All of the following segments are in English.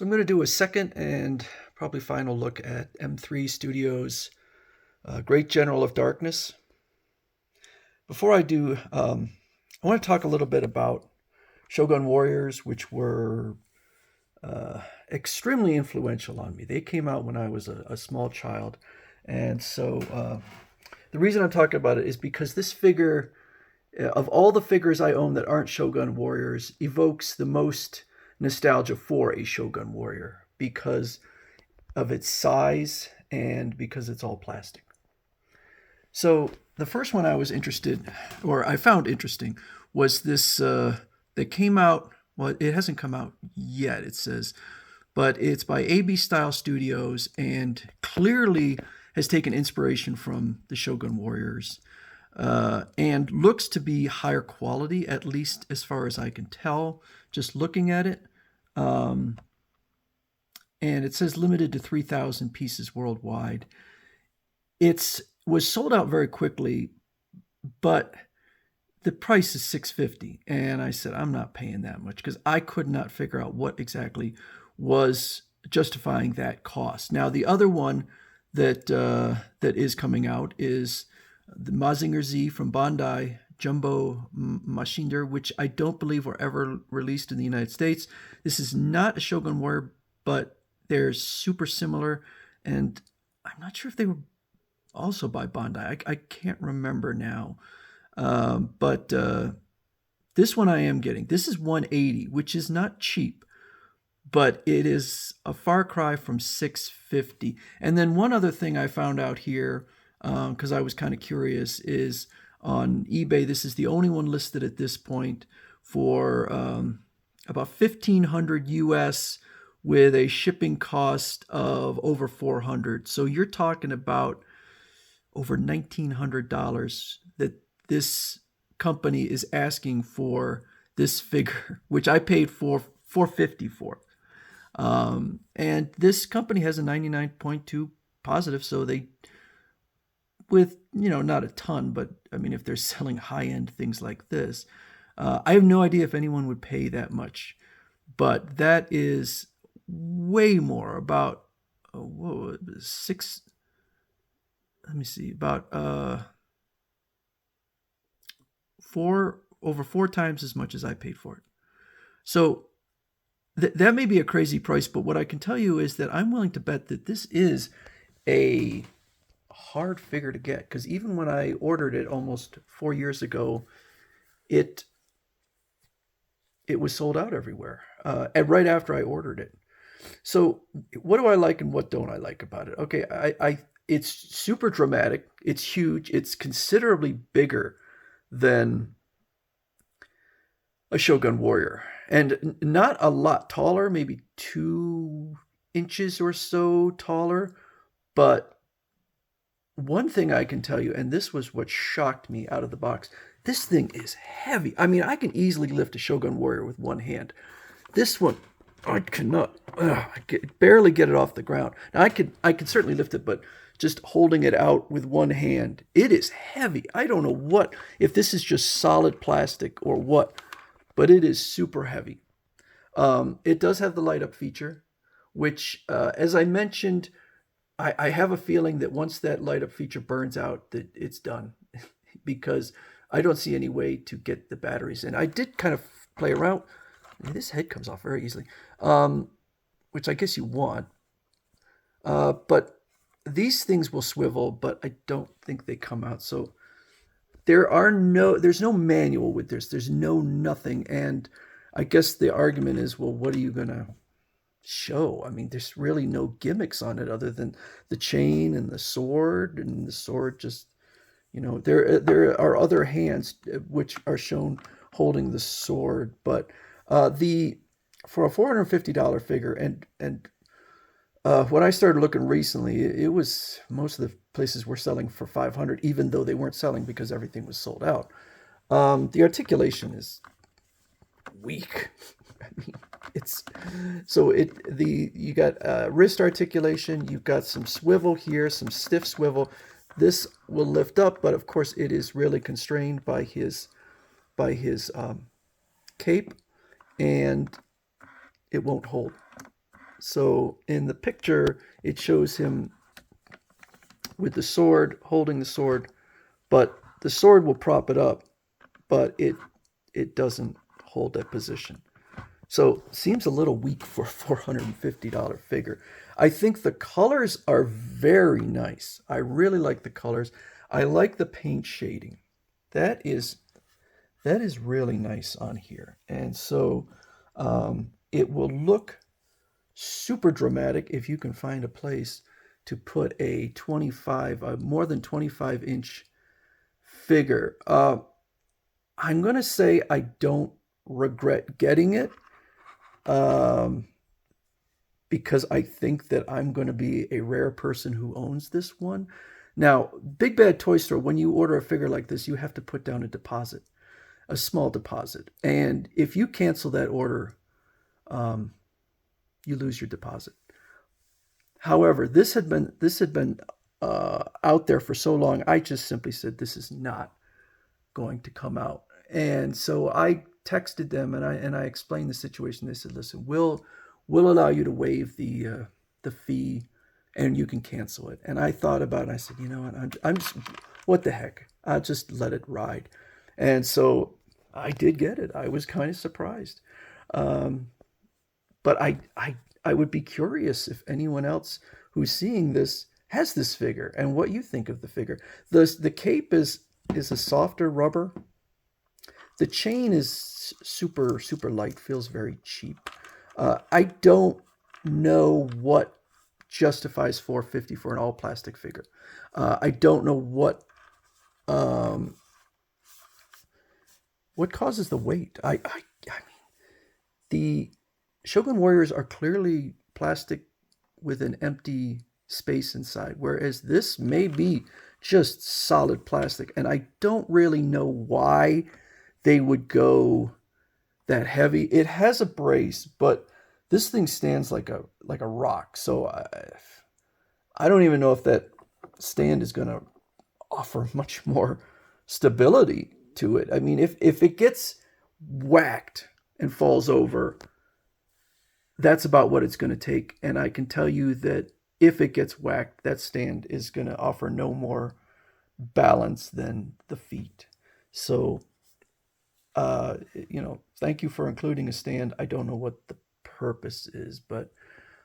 So I'm going to do a second and probably final look at M3 Studios' Great General of Darkness. Before I do, I want to talk a little bit about Shogun Warriors, which were extremely influential on me. They came out when I was a small child. And so the reason I'm talking about it is because this figure, of all the figures I own that aren't Shogun Warriors, evokes the most nostalgia for a Shogun Warrior because of its size and because it's all plastic. So the first one I was interested, or I found interesting, was this that came out. Well, it hasn't come out yet, it says, but it's by AB Style Studios and clearly has taken inspiration from the Shogun Warriors and looks to be higher quality, at least as far as I can tell, just looking at it. And it says limited to 3,000 pieces worldwide. It was sold out very quickly, but the price is $650, and I said I'm not paying that much because I could not figure out what exactly was justifying that cost. Now the other one that is coming out is the Mazinger Z from Bandai Jumbo Machinder, which I don't believe were ever released in the United States. This is not a Shogun Warrior, but they're super similar, and I'm not sure if they were also by Bandai. I can't remember now. But this one I am getting. This is 180, which is not cheap, but it is a far cry from 650. And then one other thing I found out here, because I was kind of curious, is on eBay, this is the only one listed at this point for about 1,500 US with a shipping cost of over 400. So you're talking about over $1,900 that this company is asking for this figure, which I paid for $450 for. And this company has a 99.2 positive, so they, with, not a ton, but I mean, if they're selling high-end things like this, I have no idea if anyone would pay that much, but that is way more, about about over four times as much as I paid for it. So that may be a crazy price, but what I can tell you is that I'm willing to bet that this is a hard figure to get, because even when I ordered it almost 4 years ago, it was sold out everywhere, and right after I ordered it. So what do I like and what don't I like about it? Okay, it's super dramatic. It's huge. It's considerably bigger than a Shogun Warrior, and not a lot taller, maybe 2 inches or so taller. But one thing I can tell you, and this was what shocked me out of the box, this thing is heavy. I mean, I can easily lift a Shogun Warrior with one hand. This one, I cannot. I barely get it off the ground. Now, I can certainly lift it, but just holding it out with one hand, it is heavy. I don't know if this is just solid plastic or what, but it is super heavy. It does have the light up feature, which, as I mentioned, I have a feeling that once that light up feature burns out, that it's done, because I don't see any way to get the batteries in. I did kind of play around. This head comes off very easily, which I guess you want. But these things will swivel, but I don't think they come out. So there's no manual with this. There's nothing. And I guess the argument is, well, what are you going to show? I mean, there's really no gimmicks on it other than the chain and the sword just, there are other hands which are shown holding the sword, but for a $450 figure, and when I started looking recently, it was, most of the places were selling for 500, even though they weren't selling because everything was sold out. The articulation is weak. I mean, you got wrist articulation, you've got some swivel here, some stiff swivel. This will lift up, but of course it is really constrained by his cape, and it won't hold. So in the picture, it shows him with the sword, holding the sword, but the sword will prop it up, but it doesn't hold that position. So seems a little weak for a $450 figure. I think the colors are very nice. I really like the colors. I like the paint shading. That is that is really nice on here. And so it will look super dramatic if you can find a place to put a more than 25-inch figure. I'm going to say I don't regret getting it, um, because I think that I'm going to be a rare person who owns this one. Now, Big Bad Toy Store, when you order a figure like this, you have to put down a deposit, a small deposit. And if you cancel that order, um, you lose your deposit. However, this had been out there for so long. I just simply said this is not going to come out, and so I texted them and I explained the situation. They said, "Listen, we'll allow you to waive the fee, and you can cancel it." And I thought about it. And I said, "You know what? I'm just, what the heck? I'll just let it ride." And so I did get it. I was kind of surprised. Um, but I would be curious if anyone else who's seeing this has this figure and what you think of the figure. The cape is a softer rubber. The chain is super light, feels very cheap. I don't know what justifies 450 for an all plastic figure. I don't know um, what causes the weight. I mean, the Shogun Warriors are clearly plastic with an empty space inside, whereas this may be just solid plastic. And I don't really know why they would go that heavy. It has a brace, but this thing stands like a rock. So I don't even know if that stand is going to offer much more stability to it. I mean, if it gets whacked and falls over, that's about what it's going to take. And I can tell you that if it gets whacked, that stand is going to offer no more balance than the feet. So, thank you for including a stand. I don't know what the purpose is, but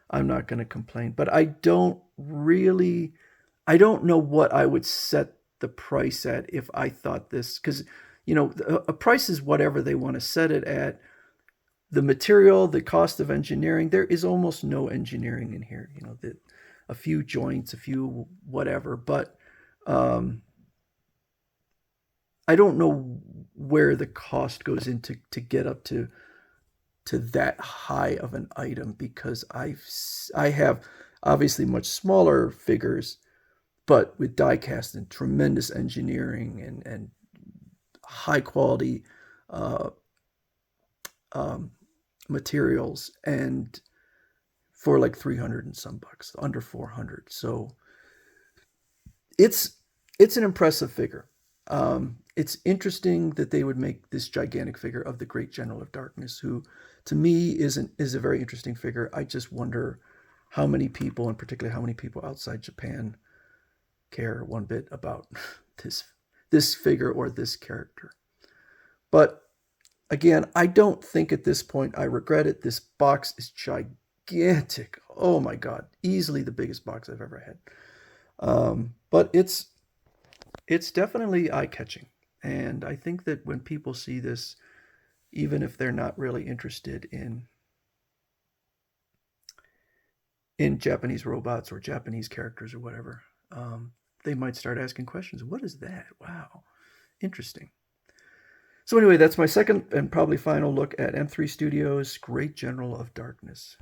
I'm not going to complain. But I don't know what I would set the price at if I thought this, because, a price is whatever they want to set it at. The material, the cost of engineering, there is almost no engineering in here. A few joints, a few whatever, but um, I don't know where the cost goes into to get up to that high of an item, because I have obviously much smaller figures, but with die cast and tremendous engineering and high quality uh, um, materials, and for like 300 and some bucks, under 400. So it's it's an impressive figure. It's interesting that they would make this gigantic figure of the Great General of Darkness, who to me is a very interesting figure. I just wonder how many people, and particularly how many people outside Japan, care one bit about this this figure or this character. But again, I don't think at this point I regret it. This box is gigantic. Oh my God, easily the biggest box I've ever had. But it's definitely eye catching, and I think that when people see this, even if they're not really interested in Japanese robots or Japanese characters or whatever, they might start asking questions. What is that? Wow, interesting. So anyway, that's my second and probably final look at M3 Studios' Great General of Darkness.